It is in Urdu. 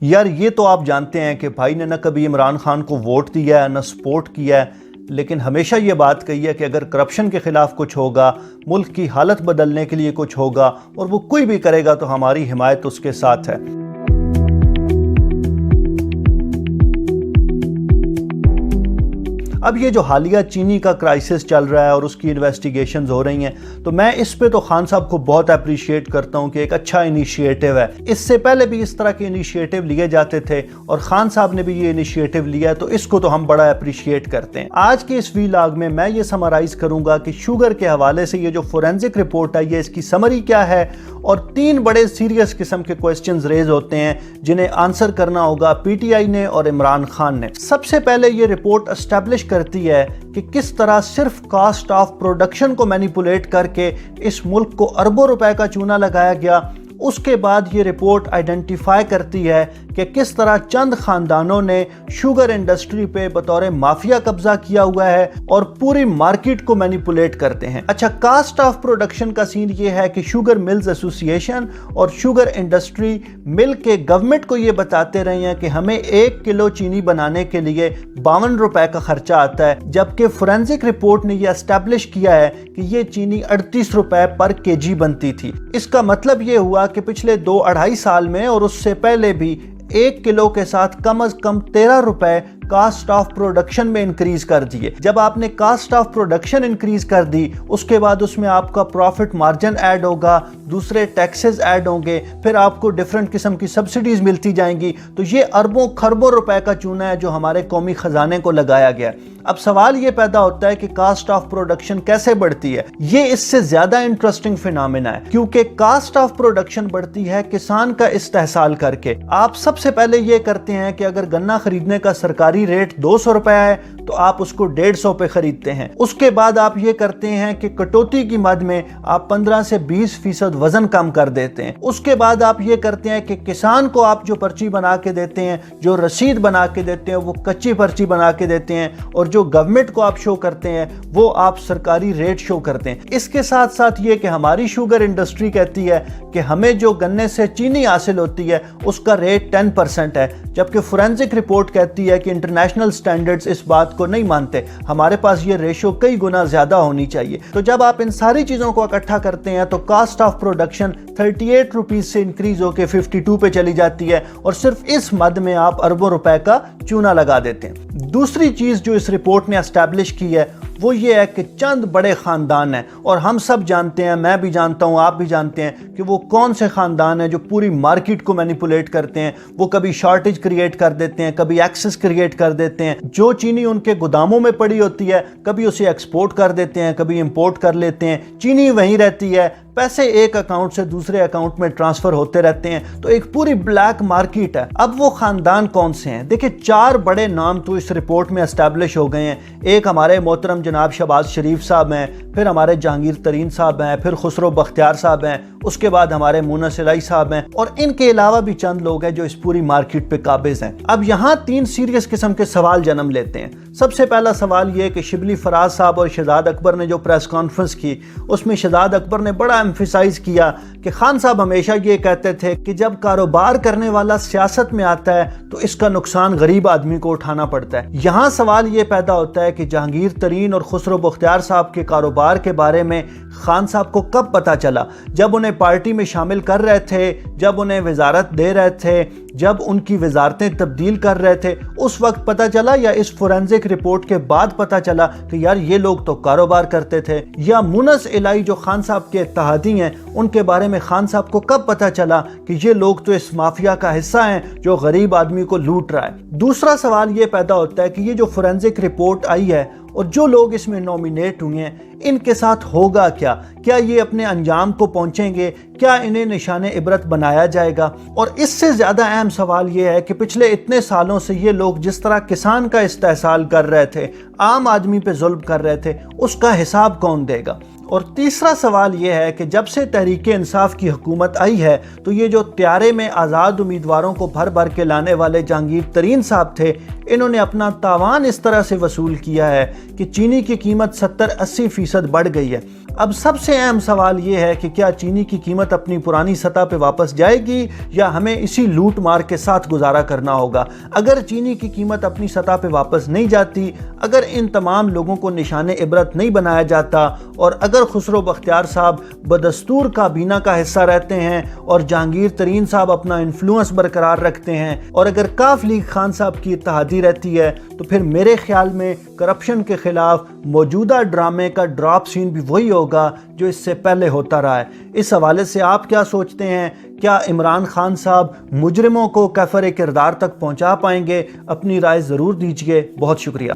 یار یہ تو آپ جانتے ہیں کہ بھائی نے نہ کبھی عمران خان کو ووٹ دیا ہے نہ سپورٹ کیا ہے، لیکن ہمیشہ یہ بات کہی ہے کہ اگر کرپشن کے خلاف کچھ ہوگا، ملک کی حالت بدلنے کے لیے کچھ ہوگا اور وہ کوئی بھی کرے گا تو ہماری حمایت اس کے ساتھ ہے۔ اب یہ جو حالیہ چینی کا کرائسس چل رہا ہے اور اس کی انویسٹیگیشنز ہو رہی ہیں، تو میں اس پہ تو خان صاحب کو بہت اپریشیٹ کرتا ہوں کہ ایک اچھا انیشیٹو ہے۔ اس سے پہلے بھی اس طرح کے انیشیٹو لیے جاتے تھے اور خان صاحب نے بھی یہ انیشیٹو لیا ہے، تو اس کو تو ہم بڑا اپریشیٹ کرتے ہیں۔ آج کے اس ویلاگ میں یہ سمرائز کروں گا کہ شوگر کے حوالے سے یہ جو فورینزک رپورٹ آئی ہے اس کی سمری کیا ہے، اور 3 بڑے سیریس قسم کے کوسچنز ریز ہوتے ہیں جنہیں آنسر کرنا ہوگا پی ٹی آئی نے اور عمران خان نے۔ سب سے پہلے یہ رپورٹ اسٹیبلش کرتی ہے کہ کس طرح صرف کاسٹ آف پروڈکشن کو مینیپولیٹ کر کے اس ملک کو اربوں روپے کا چونا لگایا گیا۔ اس کے بعد یہ رپورٹ آئیڈینٹیفائی کرتی ہے کہ کس طرح چند خاندانوں نے شوگر انڈسٹری پہ بطور مافیا قبضہ کیا ہوا ہے اور پوری مارکیٹ کو مینیپولیٹ کرتے ہیں۔ اچھا، کاسٹ آف پروڈکشن کا سین یہ ہے کہ شوگر ملز ایسوسی ایشن اور شوگر انڈسٹری مل کے گورنمنٹ کو یہ بتاتے رہے ہیں کہ ہمیں 1 کلو چینی بنانے کے لیے 52 روپے کا خرچہ آتا ہے، جبکہ فورینزک رپورٹ نے یہ اسٹیبلش کیا ہے کہ یہ چینی 38 روپے پر کے جی بنتی تھی۔ اس کا مطلب یہ ہوا کہ پچھلے 2-2.5 سال میں اور اس سے پہلے بھی 1 کلو کے ساتھ کم از کم 13 روپے کاسٹ آف پروڈکشن میں انکریز کر دیے۔ جب آپ نے کاسٹ آف پروڈکشن انکریز کر دی، اس کے بعد اس میں آپ کا پروفٹ مارجن ایڈ ہوگا، دوسرے ٹیکسز ایڈ ہوں گے، پھر آپ کو ڈیفرنٹ قسم کی سبسڈیز ملتی جائیں گی، تو یہ اربوں خربوں روپے کا چونا ہے جو ہمارے قومی خزانے کو لگایا گیا۔ اب سوال یہ پیدا ہوتا ہے کہ کاسٹ آف پروڈکشن کیسے بڑھتی ہے؟ یہ اس سے زیادہ انٹرسٹنگ فینامنا ہے، کیونکہ کاسٹ آف پروڈکشن بڑھتی ہے کسان کا استحصال کر کے۔ آپ سب سے پہلے یہ کرتے ہیں کہ اگر گنا خریدنے کا سرکاری ریٹ 200 روپے ہے تو آپ اس کو 150 پہ خریدتے ہیں۔ اس کے بعد آپ یہ کرتے ہیں کہ کٹوتی کی مد میں آپ 15 سے 20% وزن کم کر دیتے ہیں۔ اس کے بعد آپ یہ کرتے ہیں کہ کسان کو آپ جو پرچی بنا کے دیتے ہیں، جو رسید بنا کے دیتے ہیں، وہ کچی پرچی بنا کے دیتے ہیں، اور جو گورنمنٹ کو آپ شو کرتے ہیں وہ آپ سرکاری ریٹ شو کرتے ہیں۔ اس کے ساتھ ساتھ یہ کہ ہماری شوگر انڈسٹری کہتی ہے کہ ہمیں جو گنے سے چینی حاصل ہوتی ہے اس کا ریٹ 10% ہے، جبکہ فورینزک رپورٹ کہتی ہے کہ انٹرنیشنل سٹینڈرڈز اس بات کو نہیں مانتے، ہمارے پاس یہ ریشو کئی گنا زیادہ ہونی چاہیے۔ تو جب آپ ان ساری چیزوں کو اکٹھا کرتے ہیں تو کاسٹ آف پروڈکشن 38 روپیز سے انکریز ہو کے 52 پہ چلی جاتی ہے، اور صرف اس مد میں آپ اربوں روپے کا چونا لگا دیتے ہیں۔ دوسری چیز جو اس رپورٹ نے اسٹیبلش کی ہے وہ یہ ہے کہ چند بڑے خاندان ہیں، اور ہم سب جانتے ہیں، میں بھی جانتا ہوں، آپ بھی جانتے ہیں کہ وہ کون سے خاندان ہیں جو پوری مارکیٹ کو مینیپولیٹ کرتے ہیں۔ وہ کبھی شارٹیج کریٹ کر دیتے ہیں، کبھی ایکسس کریٹ کر دیتے ہیں، جو چینی ان کے گوداموں میں پڑی ہوتی ہے کبھی اسے ایکسپورٹ کر دیتے ہیں، کبھی امپورٹ کر لیتے ہیں، چینی وہیں رہتی ہے، پیسے ایک اکاؤنٹ سے دوسرے اکاؤنٹ میں ٹرانسفر ہوتے رہتے ہیں، تو ایک پوری بلیک مارکیٹ ہے۔ اب وہ خاندان کون سے ہیں؟ دیکھیں، 4 بڑے نام تو اس رپورٹ میں اسٹیبلش ہو گئے ہیں۔ ایک ہمارے محترم جناب شہباز شریف صاحب ہیں، پھر ہمارے جہانگیر ترین صاحب ہیں، پھر خسرو بختیار صاحب ہیں، اس کے بعد ہمارے مونس الہی صاحب ہیں، اور ان کے علاوہ بھی چند لوگ ہیں جو اس پوری مارکیٹ پہ قابض ہیں۔ اب یہاں 3 سیریس قسم کے سوال جنم لیتے ہیں۔ سب سے پہلا سوال یہ کہ شبلی فراز صاحب اور شہزاد اکبر نے جو پریس کانفرنس کی، اس میں شہزاد اکبر نے بڑا ایمفیسائز کیا کہ خان صاحب ہمیشہ یہ کہتے تھے کہ جب کاروبار کرنے والا سیاست میں آتا ہے تو اس کا نقصان غریب آدمی کو اٹھانا پڑتا ہے۔ یہاں سوال یہ پیدا ہوتا ہے کہ جہانگیر ترین اور خسرو بختیار صاحب کے کاروبار کے بارے میں خان صاحب کو کب پتا چلا؟ جب انہیں پارٹی میں شامل کر رہے تھے، جب انہیں وزارت دے رہے تھے، جب ان کی وزارتیں تبدیل کر رہے تھے، اس وقت پتا چلا، یا اس فورینزک رپورٹ کے بعد پتا چلا کہ یار یہ لوگ تو کاروبار کرتے تھے؟ یا مونس الہی جو خان صاحب کے اتحادی ہیں، ان کے بارے میں خان صاحب کو کب پتا چلا کہ یہ لوگ تو اس مافیا کا حصہ ہیں جو غریب آدمی کو لوٹ رہا ہے؟ دوسرا سوال یہ پیدا ہوتا ہے کہ یہ جو فورینزک رپورٹ آئی ہے اور جو لوگ اس میں نومینیٹ ہوئے ہیں، ان کے ساتھ ہوگا کیا؟ کیا یہ اپنے انجام کو پہنچیں گے؟ کیا انہیں نشان عبرت بنایا جائے گا؟ اور اس سے زیادہ اہم سوال یہ ہے کہ پچھلے اتنے سالوں سے یہ لوگ جس طرح کسان کا استحصال کر رہے تھے، عام آدمی پہ ظلم کر رہے تھے، اس کا حساب کون دے گا؟ اور تیسرا سوال یہ ہے کہ جب سے تحریک انصاف کی حکومت آئی ہے تو یہ جو طیارے میں آزاد امیدواروں کو بھر بھر کے لانے والے جہانگیر ترین صاحب تھے، انہوں نے اپنا تاوان اس طرح سے وصول کیا ہے کہ چینی کی قیمت 70-80% بڑھ گئی ہے۔ اب سب سے اہم سوال یہ ہے کہ کیا چینی کی قیمت اپنی پرانی سطح پہ واپس جائے گی یا ہمیں اسی لوٹ مار کے ساتھ گزارا کرنا ہوگا؟ اگر چینی کی قیمت اپنی سطح پہ واپس نہیں جاتی، اگر ان تمام لوگوں کو نشان عبرت نہیں بنایا جاتا، اور اگر خسرو بختیار صاحب بدستور کابینہ کا حصہ رہتے ہیں اور جہانگیر ترین صاحب اپنا انفلوئنس برقرار رکھتے ہیں، اور اگر کاف لیگ خان صاحب کی اتحادی رہتی ہے، تو پھر میرے خیال میں کرپشن کے خلاف موجودہ ڈرامے کا ڈراپ سین بھی وہی ہوگا جو اس سے پہلے ہوتا رہا ہے۔ اس حوالے سے آپ کیا سوچتے ہیں؟ کیا عمران خان صاحب مجرموں کو کفر کردار تک پہنچا پائیں گے؟ اپنی رائے ضرور دیجیے۔ بہت شکریہ۔